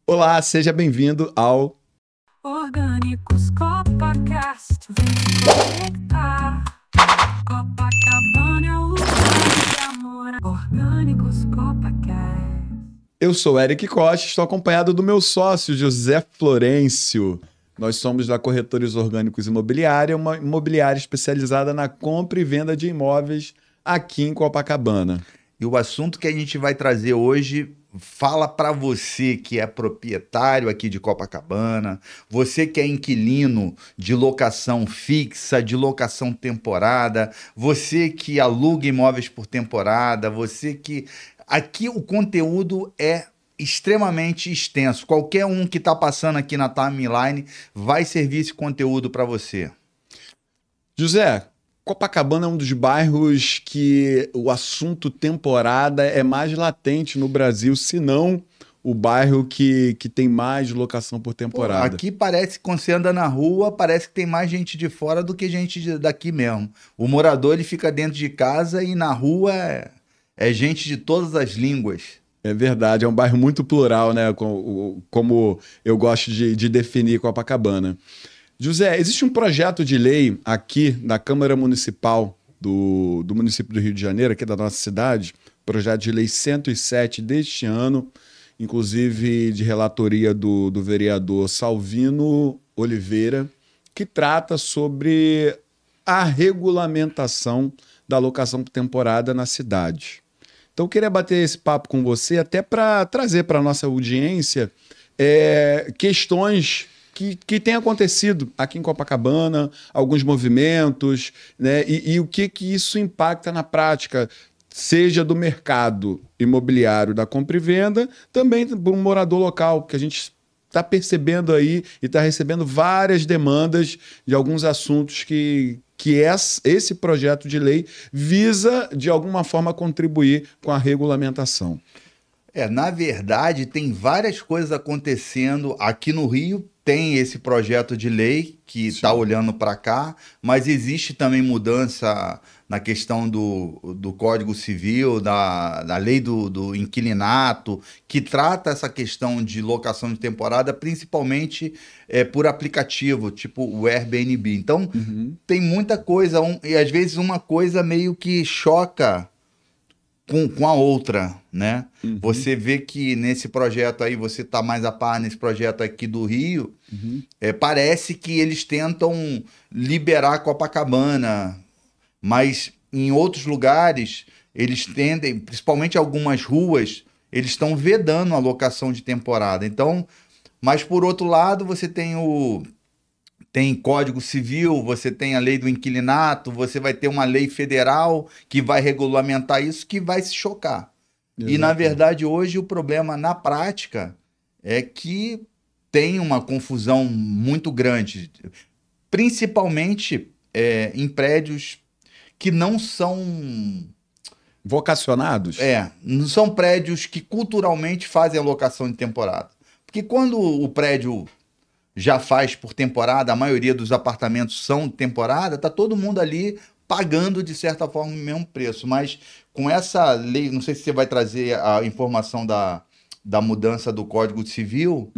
Olá, seja bem-vindo ao Orgânicos Copacast, vem conectar. Copacabana é o lugar de amor. Orgânicos Copacast. Eu sou Eric Costa, estou acompanhado do meu sócio José Florencio. Nós somos da Corretores Orgânicos Imobiliária, uma imobiliária especializada na compra e venda de imóveis aqui em Copacabana. E o assunto que a gente vai trazer hoje fala para você que é proprietário aqui de Copacabana, você que é inquilino de locação fixa, de locação temporada, você que aluga imóveis por temporada, você que... Aqui o conteúdo é extremamente extenso. Qualquer um que está passando aqui na timeline vai servir esse conteúdo para você. José, Copacabana é um dos bairros que o assunto temporada é mais latente no Brasil, se não o bairro que tem mais locação por temporada. Pô, aqui parece que quando você anda na rua, parece que tem mais gente de fora do que gente daqui mesmo. O morador ele fica dentro de casa e na rua é gente de todas as línguas. É verdade, é um bairro muito plural, né? Como eu gosto de definir Copacabana. José, existe um projeto de lei aqui na Câmara Municipal do município do Rio de Janeiro, aqui da nossa cidade, projeto de lei 107 deste ano, inclusive de relatoria do vereador Salvino Oliveira, que trata sobre a regulamentação da locação por temporada na cidade. Então, eu queria bater esse papo com você até para trazer para a nossa audiência questões que têm acontecido aqui em Copacabana, alguns movimentos, né? E o que isso impacta na prática, seja do mercado imobiliário da compra e venda, também para um morador local, que a gente está percebendo aí e está recebendo várias demandas de alguns assuntos que esse projeto de lei visa, de alguma forma, contribuir com a regulamentação. Na verdade, tem várias coisas acontecendo aqui no Rio. Tem esse projeto de lei que está olhando para cá, mas existe também mudança na questão do Código Civil, da lei do inquilinato, que trata essa questão de locação de temporada, principalmente por aplicativo, tipo o Airbnb. Então, tem muita coisa, e às vezes uma coisa meio que choca com a outra, né? Você vê que nesse projeto aí, você tá mais a par nesse projeto aqui do Rio, parece que eles tentam liberar Copacabana, mas em outros lugares, eles tendem, principalmente algumas ruas, eles estão vedando a locação de temporada. Então, mas por outro lado, você tem Código Civil, você tem a lei do inquilinato, você vai ter uma lei federal que vai regulamentar isso, que vai se chocar. Exatamente. E, na verdade, hoje o problema na prática é que tem uma confusão muito grande, principalmente em prédios que não são... vocacionados? Não são prédios que culturalmente fazem a locação de temporada. Porque quando o prédio já faz por temporada, a maioria dos apartamentos são de temporada, tá todo mundo ali pagando de certa forma o mesmo preço. Mas com essa lei, não sei se você vai trazer a informação da mudança do Código Civil,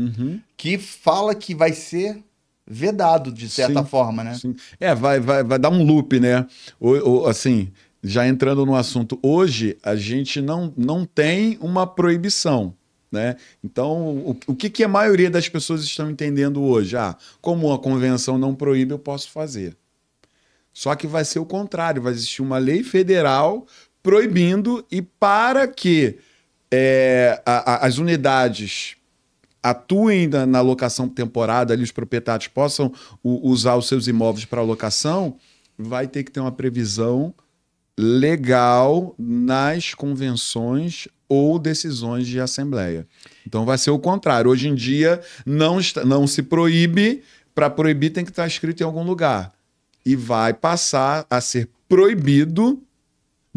que fala que vai ser vedado de certa forma, né? Sim. Vai dar um loop, né? Assim, já entrando no assunto, hoje a gente não tem uma proibição, né? Então, o que a maioria das pessoas estão entendendo hoje? Como a convenção não proíbe, eu posso fazer. Só que vai ser o contrário, vai existir uma lei federal proibindo, e para que as unidades atuem na locação temporada, ali os proprietários possam usar os seus imóveis para locação, vai ter que ter uma previsão legal nas convenções ou decisões de assembleia. Então vai ser o contrário. Hoje em dia não se proíbe, para proibir tem que estar escrito em algum lugar. E vai passar a ser proibido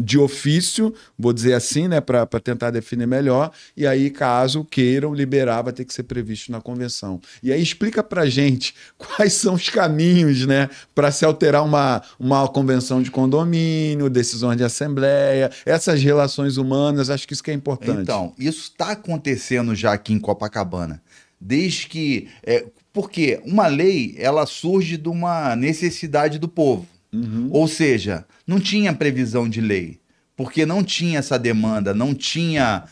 de ofício, vou dizer assim, né, para tentar definir melhor, e aí, caso queiram liberar, vai ter que ser previsto na convenção. E aí explica para gente quais são os caminhos, né, para se alterar uma convenção de condomínio, decisões de assembleia, essas relações humanas, acho que isso que é importante. Então, isso está acontecendo já aqui em Copacabana. Desde que... porque uma lei, ela surge de uma necessidade do povo. Ou seja, não tinha previsão de lei, porque não tinha essa demanda, não tinha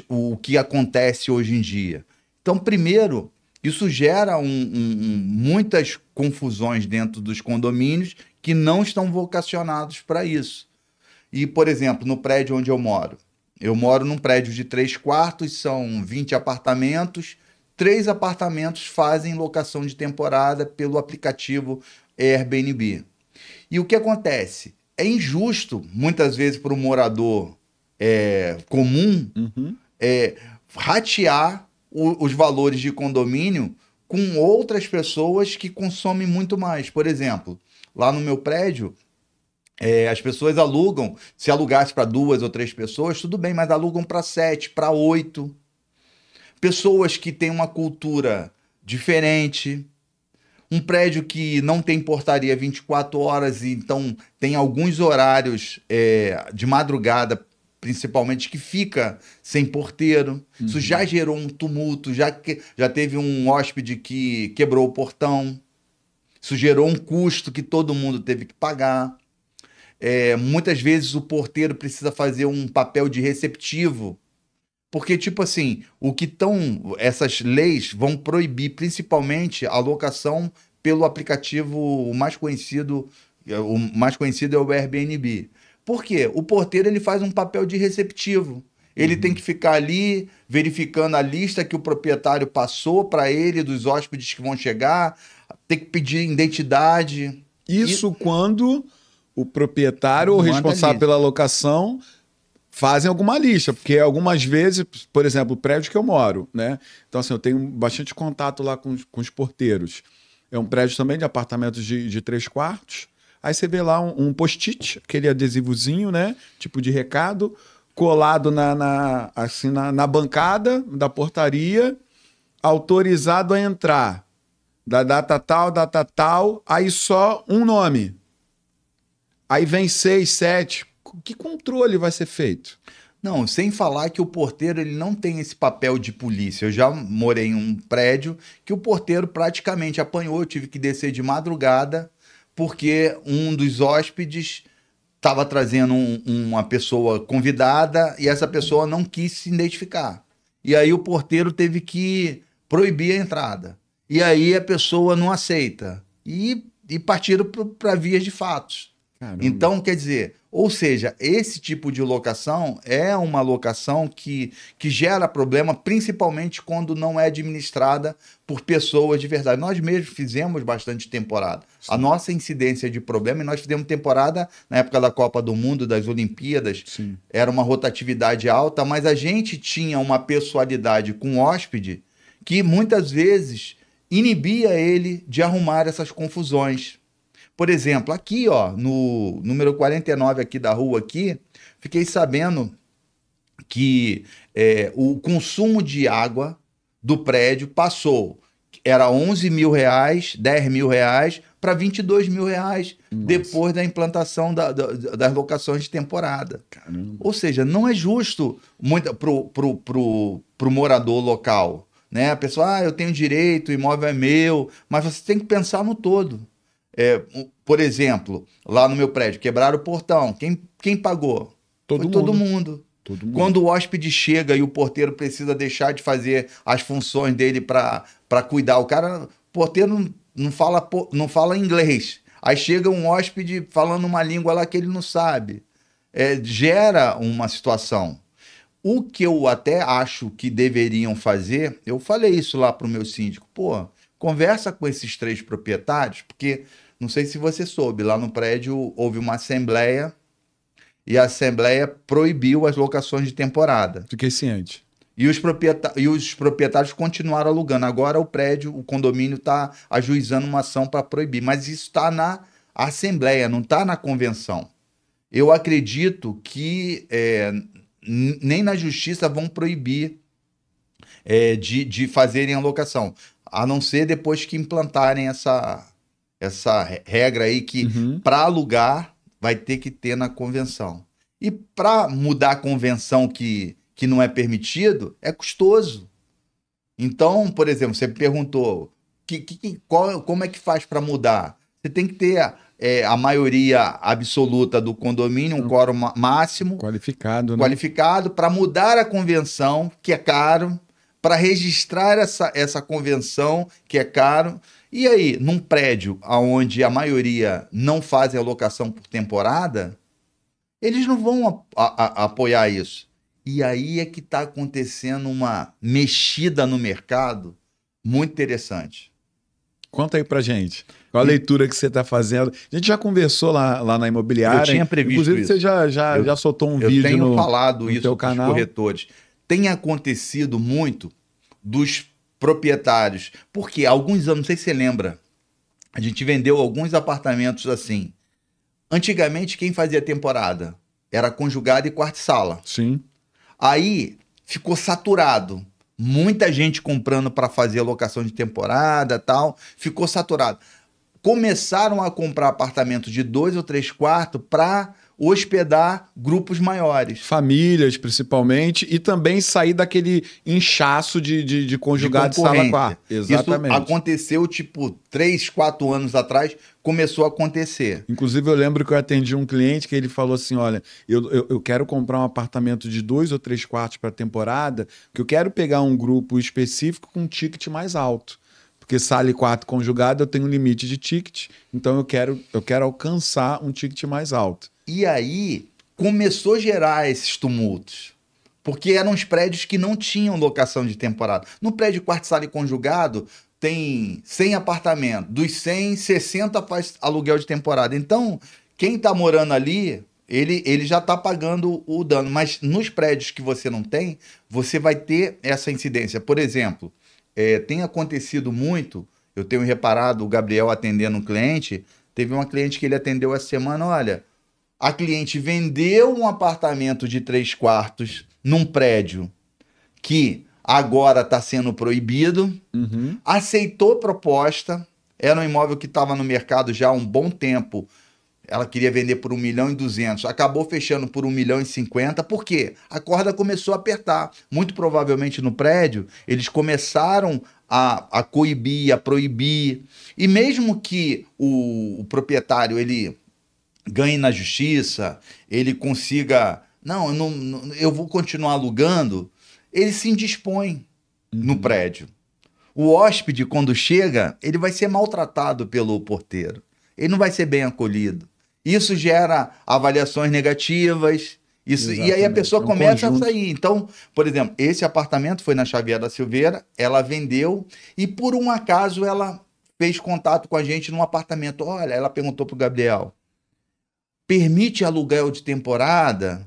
o que acontece hoje em dia. Então, primeiro, isso gera muitas confusões dentro dos condomínios que não estão vocacionados para isso. E, por exemplo, no prédio onde eu moro num prédio de 3 quartos, são 20 apartamentos, 3 apartamentos fazem locação de temporada pelo aplicativo Airbnb. E o que acontece? É injusto, muitas vezes, para o morador comum ratear os valores de condomínio com outras pessoas que consomem muito mais. Por exemplo, lá no meu prédio, as pessoas alugam, se alugasse para 2 ou 3 pessoas, tudo bem, mas alugam para 7, para 8. Pessoas que têm uma cultura diferente. Um prédio que não tem portaria 24 horas, então tem alguns horários de madrugada, principalmente, que fica sem porteiro. Isso já gerou um tumulto, já teve um hóspede que quebrou o portão. Isso gerou um custo que todo mundo teve que pagar. Muitas vezes o porteiro precisa fazer um papel de receptivo. Porque, tipo assim, essas leis vão proibir principalmente a locação pelo aplicativo o mais conhecido é o Airbnb. Por quê? O porteiro ele faz um papel de receptivo. Ele tem que ficar ali verificando a lista que o proprietário passou para ele, dos hóspedes que vão chegar, tem que pedir identidade. Isso quando o proprietário ou responsável pela locação fazem alguma lista, porque algumas vezes, por exemplo, o prédio que eu moro, né? Então, assim, eu tenho bastante contato lá com os porteiros. É um prédio também de apartamentos de 3 quartos. Aí você vê lá um post-it, aquele adesivozinho, né? Tipo de recado, colado na bancada da portaria, autorizado a entrar. Da data tal, aí só um nome. Aí vem 6, 7... Que controle vai ser feito? Não, sem falar que o porteiro ele não tem esse papel de polícia. Eu já morei em um prédio que o porteiro praticamente apanhou, eu tive que descer de madrugada porque um dos hóspedes estava trazendo uma pessoa convidada e essa pessoa não quis se identificar. E aí o porteiro teve que proibir a entrada. E aí a pessoa não aceita. E partiram para vias de fatos. Caramba. Então, quer dizer, ou seja, esse tipo de locação é uma locação que gera problema, principalmente quando não é administrada por pessoas de verdade. Nós mesmos fizemos bastante temporada. Sim. A nossa incidência de problema, e nós fizemos temporada na época da Copa do Mundo, das Olimpíadas, sim, era uma rotatividade alta, mas a gente tinha uma pessoalidade com o hóspede que muitas vezes inibia ele de arrumar essas confusões. Por exemplo, aqui, ó, no número 49 aqui da rua, aqui, fiquei sabendo que o consumo de água do prédio passou, era 11 mil reais, 10 mil reais, para 22 mil reais. Nossa. Depois da implantação das locações de temporada. Caramba. Ou seja, não é justo pro morador local, né? A pessoa, eu tenho direito, o imóvel é meu, mas você tem que pensar no todo. Por exemplo, lá no meu prédio, quebraram o portão. Quem pagou? Todo mundo. Quando o hóspede chega e o porteiro precisa deixar de fazer as funções dele para cuidar, o porteiro não fala inglês. Aí chega um hóspede falando uma língua lá que ele não sabe. Gera uma situação. O que eu até acho que deveriam fazer, eu falei isso lá para o meu síndico, conversa com esses 3 proprietários, porque... Não sei se você soube, lá no prédio houve uma assembleia e a assembleia proibiu as locações de temporada. Fiquei ciente. E os proprietários continuaram alugando. Agora o condomínio está ajuizando uma ação para proibir. Mas isso está na assembleia, não está na convenção. eu acredito que nem na justiça vão proibir de fazerem a locação, a não ser depois que implantarem essa regra aí que para alugar vai ter que ter na convenção. E para mudar a convenção que não é permitido, é custoso. Então, por exemplo, você me perguntou como é que faz para mudar? Você tem que ter a maioria absoluta do condomínio, um quórum máximo, Qualificado, né? qualificado, para mudar a convenção, que é caro, para registrar essa convenção, que é caro. E aí, num prédio onde a maioria não faz a locação por temporada, eles não vão apoiar isso. E aí é que está acontecendo uma mexida no mercado muito interessante. Conta aí pra gente. Qual a leitura que você está fazendo? A gente já conversou lá na imobiliária. Eu tinha previsto Inclusive, isso. você já soltou um vídeo Eu tenho falado isso teu para os canal. corretores. Tem acontecido muito dos proprietários. Porque há alguns anos, não sei se você lembra, a gente vendeu alguns apartamentos assim. Antigamente, quem fazia temporada? Era conjugado e quarto e sala. Sim. Aí ficou saturado. Muita gente comprando para fazer locação de temporada, tal. Ficou saturado. Começaram a comprar apartamentos de 2 ou 3 quartos para hospedar grupos maiores. Famílias, principalmente, e também sair daquele inchaço de conjugado de sala quarto. Exatamente. Isso aconteceu, 3, 4 anos atrás, começou a acontecer. Inclusive, eu lembro que eu atendi um cliente que ele falou assim, olha, eu quero comprar um apartamento de 2 ou 3 quartos para temporada, que eu quero pegar um grupo específico com um ticket mais alto. Porque sala e quarto conjugado eu tenho um limite de ticket, então eu quero alcançar um ticket mais alto. E aí começou a gerar esses tumultos. Porque eram os prédios que não tinham locação de temporada. No prédio quarto, sala e conjugado tem 100 apartamentos. Dos 100, 60 faz aluguel de temporada. Então, quem está morando ali, ele já está pagando o dano. Mas nos prédios que você não tem, você vai ter essa incidência. Por exemplo, tem acontecido muito, eu tenho reparado o Gabriel atendendo um cliente, teve uma cliente que ele atendeu essa semana, olha, a cliente vendeu um apartamento de 3 quartos num prédio que agora está sendo proibido, aceitou a proposta, era um imóvel que estava no mercado já há um bom tempo, ela queria vender por 1.200.000, acabou fechando por 1.050.000, por quê? A corda começou a apertar, muito provavelmente no prédio, eles começaram a coibir, a proibir, e mesmo que o proprietário, ele ganhe na justiça, ele consiga, eu vou continuar alugando, ele se indispõe no prédio. O hóspede, quando chega, ele vai ser maltratado pelo porteiro, ele não vai ser bem acolhido. Isso gera avaliações negativas, e aí a pessoa começa a sair. Então, por exemplo, esse apartamento foi na Xavier da Silveira, ela vendeu e por um acaso ela fez contato com a gente num apartamento. Olha, ela perguntou para o Gabriel, permite aluguel de temporada?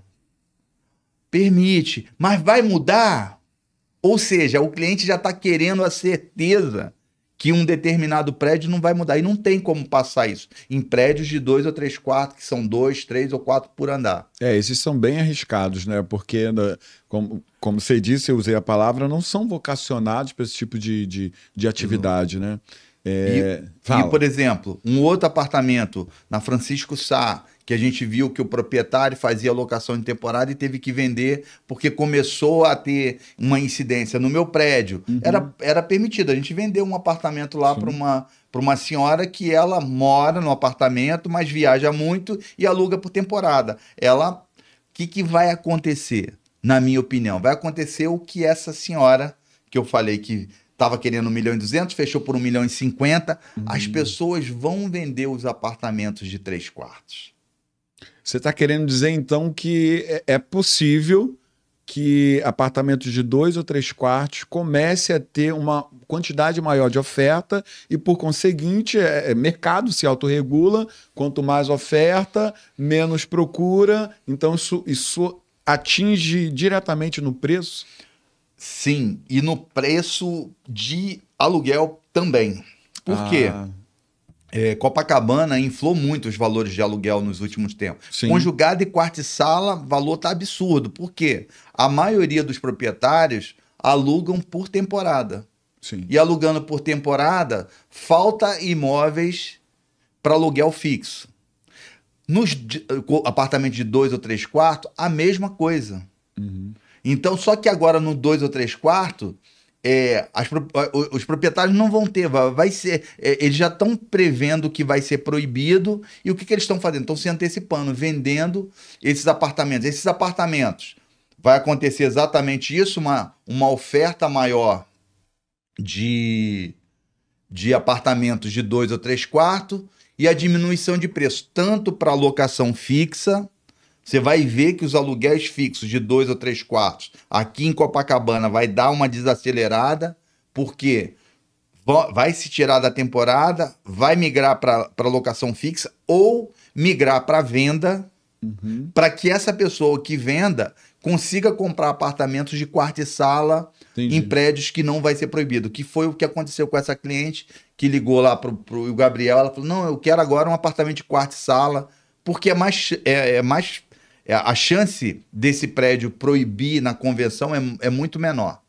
Permite, mas vai mudar? Ou seja, o cliente já está querendo a certeza que um determinado prédio não vai mudar. E não tem como passar isso em prédios de 2 ou 3 quartos, que são 2, 3 ou 4 por andar. Esses são bem arriscados, né? Porque, como você disse, eu usei a palavra, não são vocacionados para esse tipo de atividade, né? E, por exemplo, um outro apartamento na Francisco Sá, que a gente viu que o proprietário fazia locação de temporada e teve que vender porque começou a ter uma incidência no meu prédio. Era permitido. A gente vendeu um apartamento lá para uma senhora que ela mora no apartamento, mas viaja muito e aluga por temporada. O que vai acontecer, na minha opinião? Vai acontecer o que essa senhora, que eu falei que estava querendo 1.200.000, fechou por 1.050.000. As pessoas vão vender os apartamentos de 3 quartos. Você está querendo dizer, então, que é possível que apartamentos de 2 ou 3 quartos comece a ter uma quantidade maior de oferta e, por conseguinte, mercado se autorregula. Quanto mais oferta, menos procura. Então, isso atinge diretamente no preço? Sim, e no preço de aluguel também. Por quê? Copacabana inflou muito os valores de aluguel nos últimos tempos. Sim. Conjugado e quarto e sala, valor tá absurdo. Por quê? A maioria dos proprietários alugam por temporada. Sim. E alugando por temporada, falta imóveis para aluguel fixo. Nos apartamentos de 2 ou 3 quartos, a mesma coisa. Então, só que agora no 2 ou 3 quartos, os proprietários não vão ter, vai ser, eles já estão prevendo que vai ser proibido, e o que eles estão fazendo? Estão se antecipando, vendendo esses apartamentos. Esses apartamentos, vai acontecer exatamente isso, uma oferta maior de apartamentos de 2 ou 3 quartos, e a diminuição de preço, tanto para locação fixa. Você vai ver que os aluguéis fixos de 2 ou 3 quartos aqui em Copacabana vai dar uma desacelerada, porque vai se tirar da temporada, vai migrar para locação fixa ou migrar para venda, para que essa pessoa que venda consiga comprar apartamentos de quarto e sala. Entendi. Em prédios que não vai ser proibido, que foi o que aconteceu com essa cliente que ligou lá pro Gabriel. Ela falou: não, eu quero agora um apartamento de quarto e sala, porque a chance desse prédio proibir na convenção é muito menor.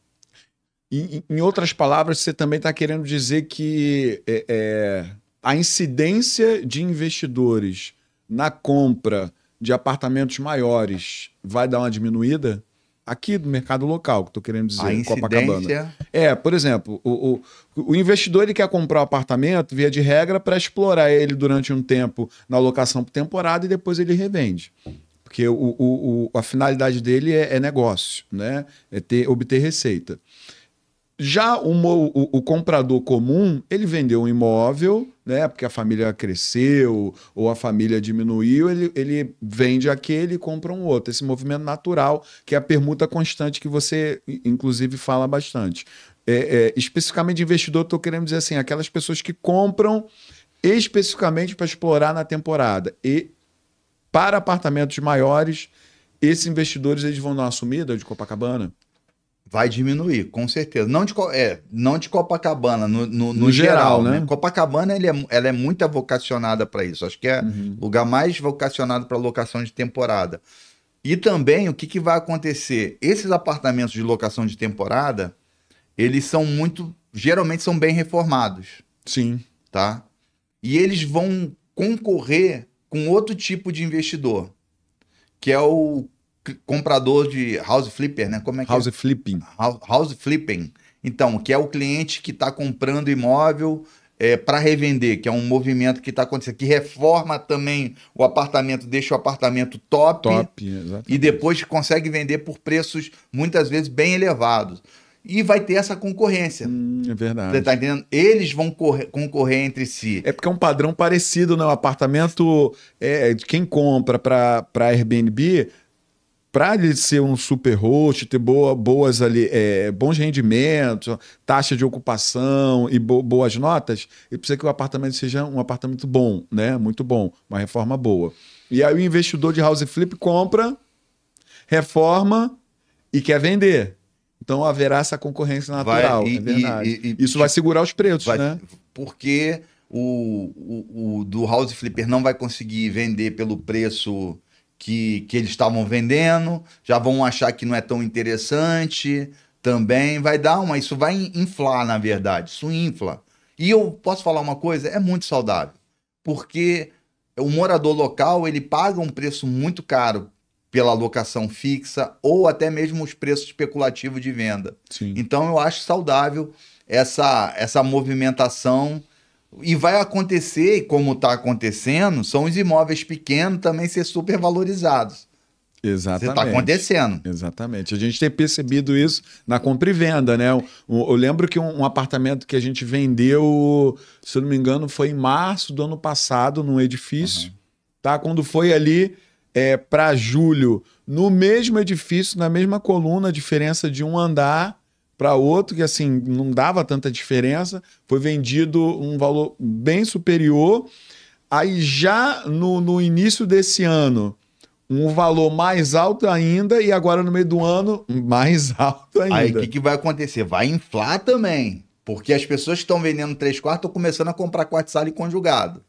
Em outras palavras, você também está querendo dizer que a incidência de investidores na compra de apartamentos maiores vai dar uma diminuída? Aqui do mercado local, que estou querendo dizer, A em Copacabana. incidência... Por exemplo, o investidor ele quer comprar um apartamento, via de regra, para explorar ele durante um tempo na locação por temporada e depois ele revende. Porque a finalidade dele é negócio, né? Obter receita. Já o comprador comum, ele vendeu um imóvel, né? Porque a família cresceu ou a família diminuiu, ele vende aquele e compra um outro. Esse movimento natural, que é a permuta constante que você, inclusive, fala bastante. Especificamente de investidor, estou querendo dizer assim, aquelas pessoas que compram especificamente para explorar na temporada. E para apartamentos maiores, esses investidores eles vão dar uma sumida de Copacabana? Vai diminuir, com certeza. Não de Copacabana, no geral, né? Copacabana ela é muito vocacionada para isso. Acho que é o lugar mais vocacionado para locação de temporada. E também, o que vai acontecer? Esses apartamentos de locação de temporada, eles são geralmente são bem reformados. Sim. Tá? E eles vão concorrer com outro tipo de investidor, que é o comprador de house flipper, né? Como é que House flipping. House flipping. Então, que é o cliente que está comprando imóvel para revender, que é um movimento que está acontecendo, que reforma também o apartamento, deixa o apartamento top, exatamente. E depois consegue vender por preços muitas vezes bem elevados. E vai ter essa concorrência. É verdade. Você tá entendendo? Eles vão concorrer entre si. É porque é um padrão parecido, né? O apartamento, de quem compra para Airbnb, para ele ser um super host, ter boas ali, bons rendimentos, taxa de ocupação e boas notas, ele precisa que o apartamento seja um apartamento bom, né? Muito bom, uma reforma boa. E aí o investidor de house flip compra, reforma e quer vender. Então haverá essa concorrência natural, é verdade. Isso vai segurar os preços, né? Porque o do house flipper não vai conseguir vender pelo preço que eles estavam vendendo, já vão achar que não é tão interessante, também vai dar isso vai inflar, na verdade, isso infla. E eu posso falar uma coisa, é muito saudável, porque o morador local, ele paga um preço muito caro pela locação fixa ou até mesmo os preços especulativos de venda. Sim. Então eu acho saudável essa movimentação. E vai acontecer, como está acontecendo, são os imóveis pequenos também ser super valorizados. Exatamente. Está acontecendo. Exatamente. A gente tem percebido isso na compra e venda, né? Eu lembro que um apartamento que a gente vendeu, se eu não me engano, foi em março do ano passado, num edifício. Tá? Quando foi ali para julho, no mesmo edifício, na mesma coluna, a diferença de um andar para outro, que assim, não dava tanta diferença, foi vendido um valor bem superior. Aí já no início desse ano, um valor mais alto ainda, e agora no meio do ano, mais alto ainda. Aí o que vai acontecer? Vai inflar também, Porque as pessoas que estão vendendo 3 quartos estão começando a comprar quarto, sala e conjugado.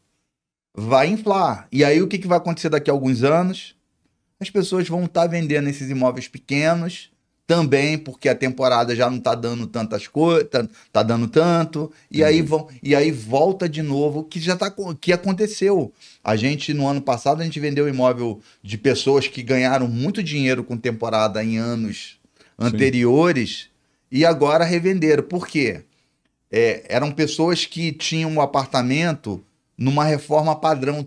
Vai inflar. E aí o que vai acontecer daqui a alguns anos? As pessoas vão estar vendendo esses imóveis pequenos também, porque a temporada já não está dando tantas coisas, tá dando tanto, e aí volta de novo, que aconteceu. A gente, no ano passado, a gente vendeu imóvel de pessoas que ganharam muito dinheiro com temporada em anos anteriores e agora revenderam. Por quê? Eram pessoas que tinham um apartamento numa reforma padrão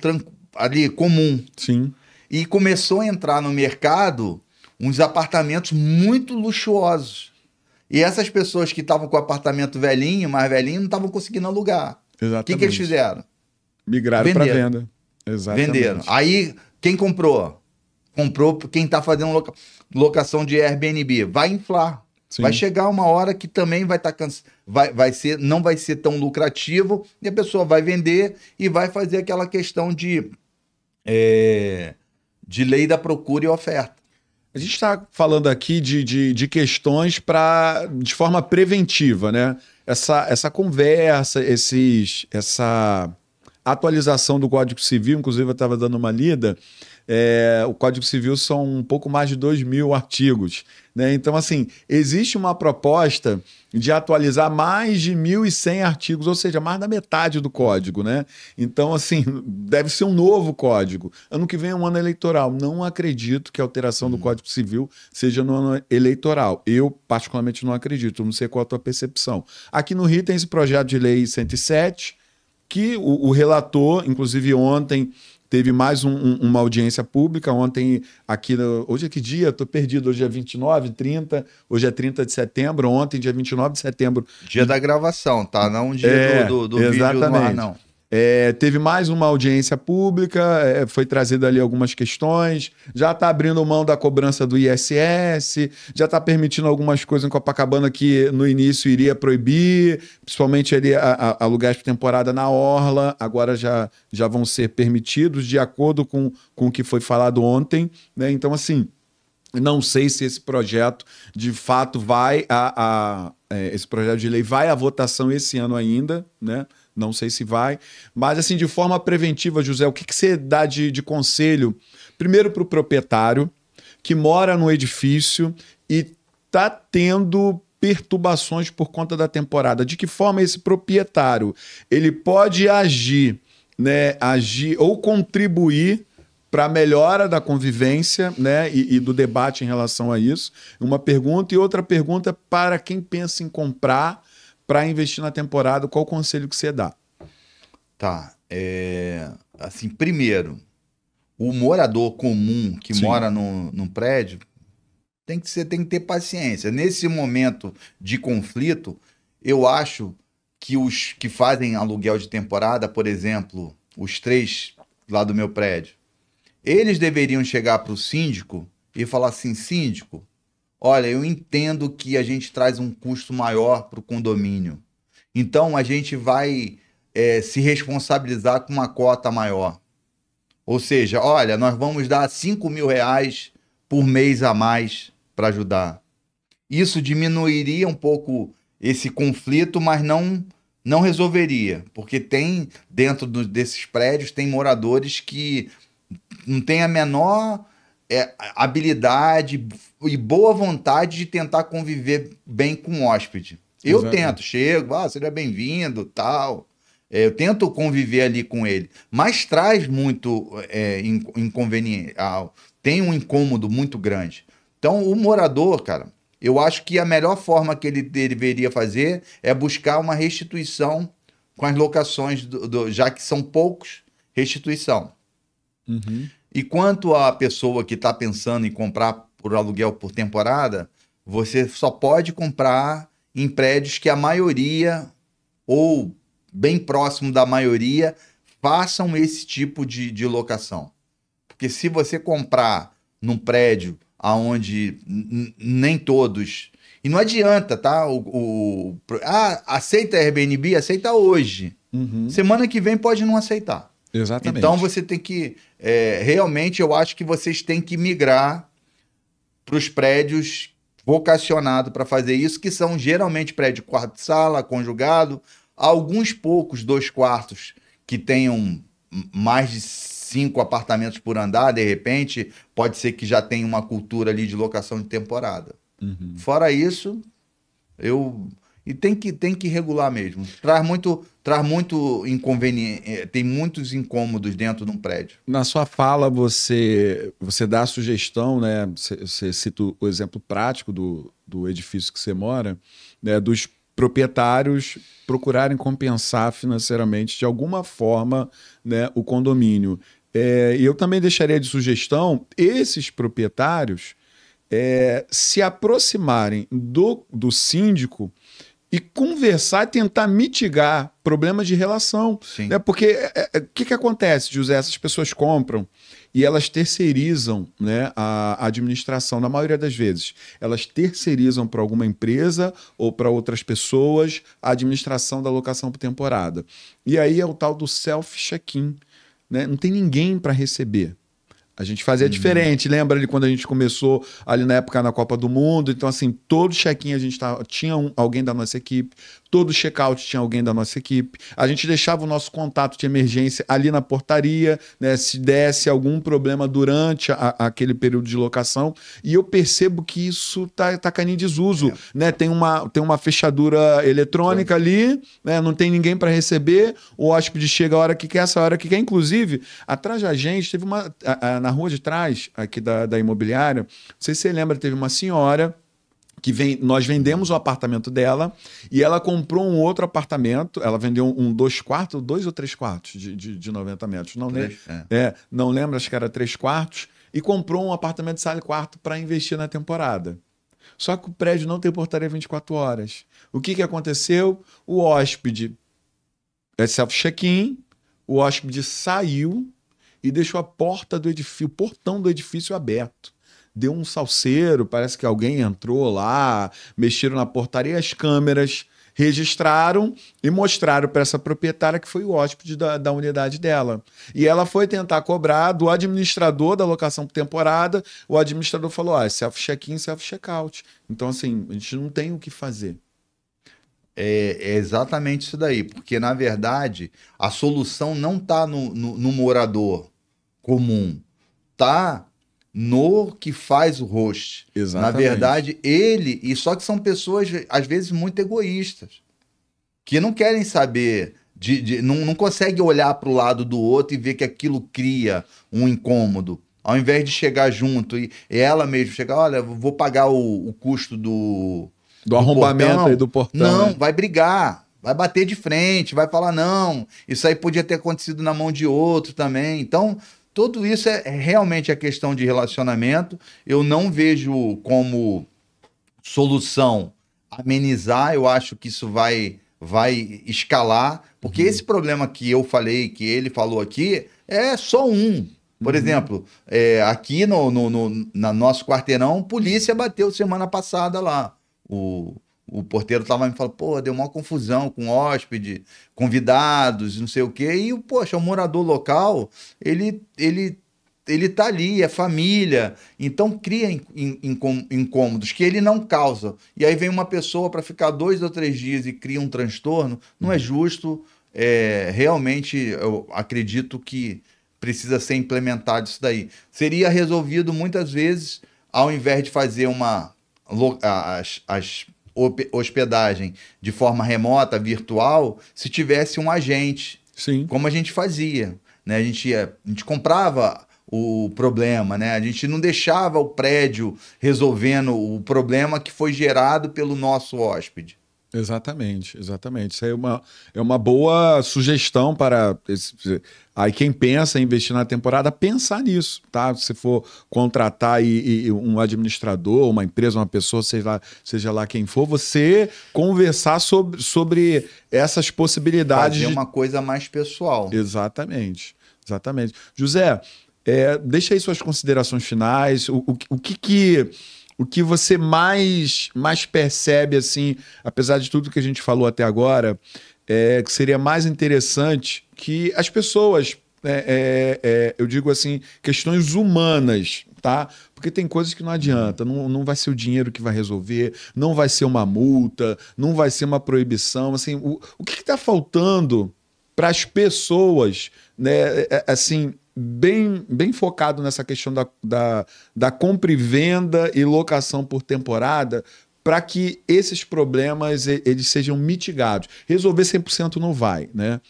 ali comum. Sim. E começou a entrar no mercado uns apartamentos muito luxuosos. E essas pessoas que estavam com o apartamento velhinho, mais velhinho, não estavam conseguindo alugar. Exatamente. O que eles fizeram? Migraram para venda. Exatamente. Venderam. Aí, quem comprou? Comprou quem está fazendo locação de Airbnb. Vai inflar. Sim. Vai chegar uma hora que também vai estar não vai ser tão lucrativo e a pessoa vai vender e vai fazer aquela questão de lei da procura e oferta. A gente está falando aqui de questões de forma preventiva, né? Essa conversa, essa atualização do Código Civil, inclusive eu estava dando uma lida, o Código Civil são um pouco mais de 2.000 artigos, né? Então, assim, existe uma proposta de atualizar mais de 1.100 artigos, ou seja, mais da metade do código, né? Então, assim, deve ser um novo código. Ano que vem é um ano eleitoral. Não acredito que a alteração do Código Civil seja no ano eleitoral. Eu, particularmente, não acredito. Não sei qual a tua percepção. Aqui no Rio tem esse projeto de lei 107, que o relator, inclusive ontem, teve mais uma audiência pública. Ontem, hoje é que dia? Estou perdido. Hoje é 29, 30. Hoje é 30 de setembro. Ontem, dia 29 de setembro. Dia da gravação, tá? Não o dia do vídeo no ar, não. Teve mais uma audiência pública, foi trazida ali algumas questões, já está abrindo mão da cobrança do ISS, já está permitindo algumas coisas em Copacabana que no início iria proibir, principalmente ali aluguéis por temporada na orla, agora já vão ser permitidos de acordo com o que foi falado ontem, né? Então, assim, não sei se esse projeto de fato esse projeto de lei vai à votação esse ano ainda, né? Não sei se vai, mas assim, de forma preventiva, José, o que você dá de conselho, primeiro para o proprietário que mora no edifício e está tendo perturbações por conta da temporada? De que forma esse proprietário ele pode agir ou contribuir para a melhora da convivência, né, e do debate em relação a isso? Uma pergunta. E outra pergunta para quem pensa em comprar para investir na temporada, qual o conselho que você dá? Tá. Assim, primeiro, o morador comum que mora num prédio tem que ter paciência. Nesse momento de conflito, eu acho que os que fazem aluguel de temporada, por exemplo, os 3 lá do meu prédio, eles deveriam chegar para o síndico e falar assim: síndico, olha, eu entendo que a gente traz um custo maior para o condomínio. Então, a gente vai se responsabilizar com uma cota maior. Ou seja, olha, nós vamos dar R$5.000 por mês a mais para ajudar. Isso diminuiria um pouco esse conflito, mas não resolveria. Porque tem, dentro desses prédios, tem moradores que não têm a menor habilidade e boa vontade de tentar conviver bem com o hóspede. Eu tento, chego, seja bem-vindo, tal. Eu tento conviver ali com ele, mas traz muito inconveniente, tem um incômodo muito grande. Então, o morador, cara, eu acho que a melhor forma que ele deveria fazer é buscar uma restituição com as locações, já que são poucos, restituição. Uhum. E quanto à pessoa que está pensando em comprar por aluguel por temporada, você só pode comprar em prédios que a maioria, ou bem próximo da maioria, façam esse tipo de locação. Porque se você comprar num prédio onde nem todos... E não adianta, tá? Aceita Airbnb? Aceita hoje. Uhum. Semana que vem pode não aceitar. Exatamente. Então você tem que... realmente eu acho que vocês têm que migrar para os prédios vocacionado para fazer isso, que são geralmente prédio quarto sala, conjugado, alguns poucos 2 quartos que tenham mais de 5 apartamentos por andar, de repente, pode ser que já tenha uma cultura ali de locação de temporada. Fora isso, e tem que regular mesmo. Traz muito inconveniente, tem muitos incômodos dentro de um prédio. Na sua fala, você dá a sugestão, né? Você cita o exemplo prático do edifício que você mora, né? Dos proprietários procurarem compensar financeiramente, de alguma forma, né, o condomínio. E eu também deixaria de sugestão esses proprietários se aproximarem do síndico e conversar e tentar mitigar problemas de relação. Sim. Né? Porque o que acontece, José? Essas pessoas compram e elas terceirizam, né, a administração, na maioria das vezes. Elas terceirizam para alguma empresa ou para outras pessoas a administração da locação por temporada. E aí é o tal do self-check-in. Né? Não tem ninguém para receber. A gente fazia diferente, lembra de quando a gente começou ali na época na Copa do Mundo? Então, assim, todo check-in a gente tinha alguém da nossa equipe, todo check-out tinha alguém da nossa equipe. A gente deixava o nosso contato de emergência ali na portaria, né, se desse algum problema durante aquele período de locação. E eu percebo que isso tá caindo em desuso. Né? Tem uma fechadura eletrônica ali, né? Não tem ninguém para receber, o hóspede chega a hora que quer, essa hora que quer. Inclusive, atrás da gente, teve uma... na rua de trás, aqui da imobiliária, não sei se você lembra, teve uma senhora que nós vendemos o apartamento dela e ela comprou um outro apartamento, ela vendeu um 2 quartos, 2 ou 3 quartos de 90 metros, não lembro, acho que era 3 quartos, e comprou um apartamento de sala e quarto para investir na temporada. Só que o prédio não tem portaria 24 horas. O que aconteceu? O hóspede self-check-in, o hóspede saiu e deixou a porta do edifício, o portão do edifício aberto. Deu um salseiro, parece que alguém entrou lá, mexeram na portaria, as câmeras registraram e mostraram para essa proprietária que foi o hóspede da unidade dela. E ela foi tentar cobrar do administrador da locação por temporada, o administrador falou, é self-check-in, self-check-out. Então, assim, a gente não tem o que fazer. É exatamente isso daí, porque, na verdade, a solução não está no morador comum, está no que faz o host. Exatamente. Na verdade, e só que são pessoas, às vezes, muito egoístas, que não querem saber, não conseguem olhar para o lado do outro e ver que aquilo cria um incômodo. Ao invés de chegar junto e ela mesmo chegar, olha, vou pagar o custo do arrombamento portão. Aí do portão. Não, vai brigar, vai bater de frente, vai falar, não, isso aí podia ter acontecido na mão de outro também. Então, tudo isso é realmente a questão de relacionamento. Eu não vejo como solução amenizar, eu acho que isso vai escalar, porque esse problema que eu falei, que ele falou aqui, é só um. Por exemplo, aqui no nosso quarteirão, polícia bateu semana passada lá. O porteiro tava me falando, pô, deu uma confusão com hóspede, convidados, não sei o quê. E, poxa, o morador local, ele tá ali, é família. Então, cria incômodos que ele não causa. E aí vem uma pessoa para ficar 2 ou 3 dias e cria um transtorno. Não é justo. Realmente, eu acredito que precisa ser implementado isso daí. Seria resolvido muitas vezes, ao invés de fazer as hospedagem de forma remota, virtual, se tivesse um agente. Sim. Como a gente fazia, né? A gente comprava o problema, né? A gente não deixava o prédio resolvendo o problema que foi gerado pelo nosso hóspede. Exatamente. Isso aí é uma boa sugestão para aí quem pensa em investir na temporada, pensar nisso, tá? Se for contratar um administrador, uma empresa, uma pessoa, seja lá quem for, você conversar sobre essas possibilidades. Fazer uma coisa mais pessoal. Exatamente. José, deixa aí suas considerações finais, o que você mais percebe, assim, apesar de tudo que a gente falou até agora, que seria mais interessante que as pessoas, eu digo assim, questões humanas, tá? Porque tem coisas que não adianta, não vai ser o dinheiro que vai resolver, não vai ser uma multa, não vai ser uma proibição. Assim, o que está faltando para as pessoas, né? Assim, bem focado nessa questão da compra e venda e locação por temporada, para que esses problemas eles sejam mitigados. Resolver 100% não vai, né?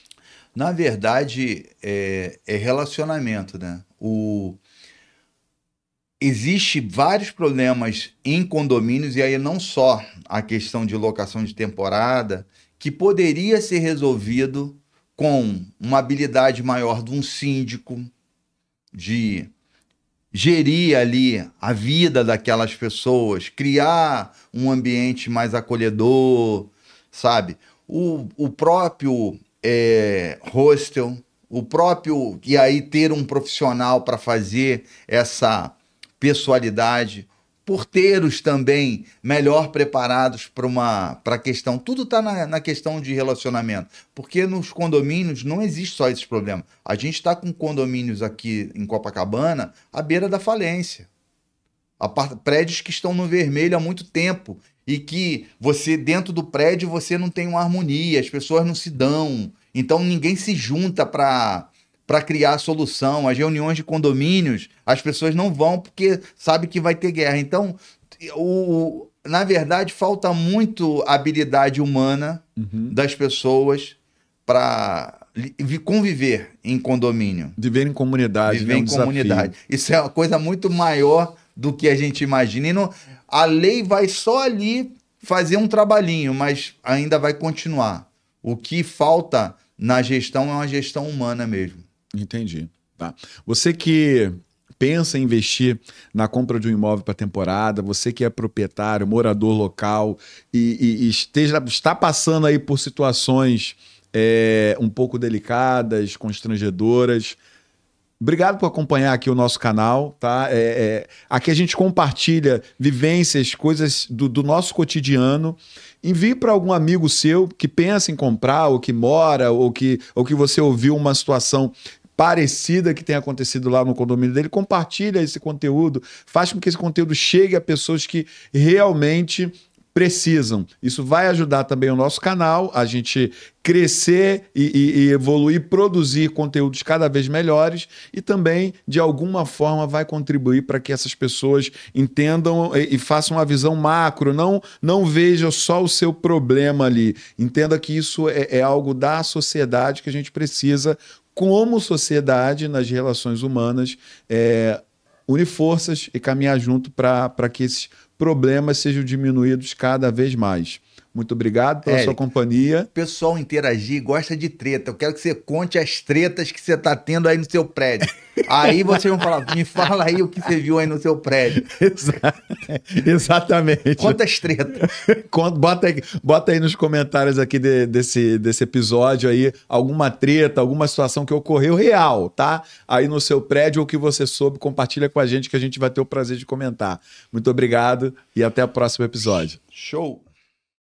Na verdade, é relacionamento, né? Existe vários problemas em condomínios, e aí não só a questão de locação de temporada, que poderia ser resolvido com uma habilidade maior de um síndico, de gerir ali a vida daquelas pessoas, criar um ambiente mais acolhedor, sabe? O próprio hostel, o próprio... E aí ter um profissional para fazer essa pessoalidade, porteiros também melhor preparados para a questão. Tudo está na questão de relacionamento, porque nos condomínios não existe só esse problema. A gente está com condomínios aqui em Copacabana à beira da falência. Prédios que estão no vermelho há muito tempo e que você, dentro do prédio, você não tem uma harmonia, as pessoas não se dão, então ninguém se junta para criar solução. As reuniões de condomínios, as pessoas não vão porque sabe que vai ter guerra. Então, na verdade, falta muito habilidade humana das pessoas para conviver em condomínio. Viver em comunidade. Viver em comunidade. Isso é uma coisa muito maior do que a gente imagina. E a lei vai só ali fazer um trabalhinho, mas ainda vai continuar. O que falta na gestão é uma gestão humana mesmo. Entendi. Tá. Você que pensa em investir na compra de um imóvel para temporada, você que é proprietário, morador local e está passando aí por situações um pouco delicadas, constrangedoras, obrigado por acompanhar aqui o nosso canal, tá? Aqui a gente compartilha vivências, coisas do nosso cotidiano. Envie para algum amigo seu que pensa em comprar, ou que mora, ou que você ouviu uma situação parecida que tenha acontecido lá no condomínio dele. Compartilha esse conteúdo, faz com que esse conteúdo chegue a pessoas que realmente precisam. Isso vai ajudar também o nosso canal, a gente crescer e evoluir, produzir conteúdos cada vez melhores e também, de alguma forma, vai contribuir para que essas pessoas entendam e façam uma visão macro, não veja só o seu problema ali. Entenda que isso é algo da sociedade que a gente precisa, como sociedade, nas relações humanas, unir forças e caminhar junto para que esses problemas sejam diminuídos cada vez mais. Muito obrigado pela sua companhia. O pessoal interagir, gosta de treta. Eu quero que você conte as tretas que você está tendo aí no seu prédio. Aí vocês vão falar, me fala aí o que você viu aí no seu prédio. Exatamente. Quantas tretas? Bota aí nos comentários aqui desse episódio aí alguma treta, alguma situação que ocorreu real, tá? Aí no seu prédio ou que você soube, compartilha com a gente que a gente vai ter o prazer de comentar. Muito obrigado e até o próximo episódio. Show!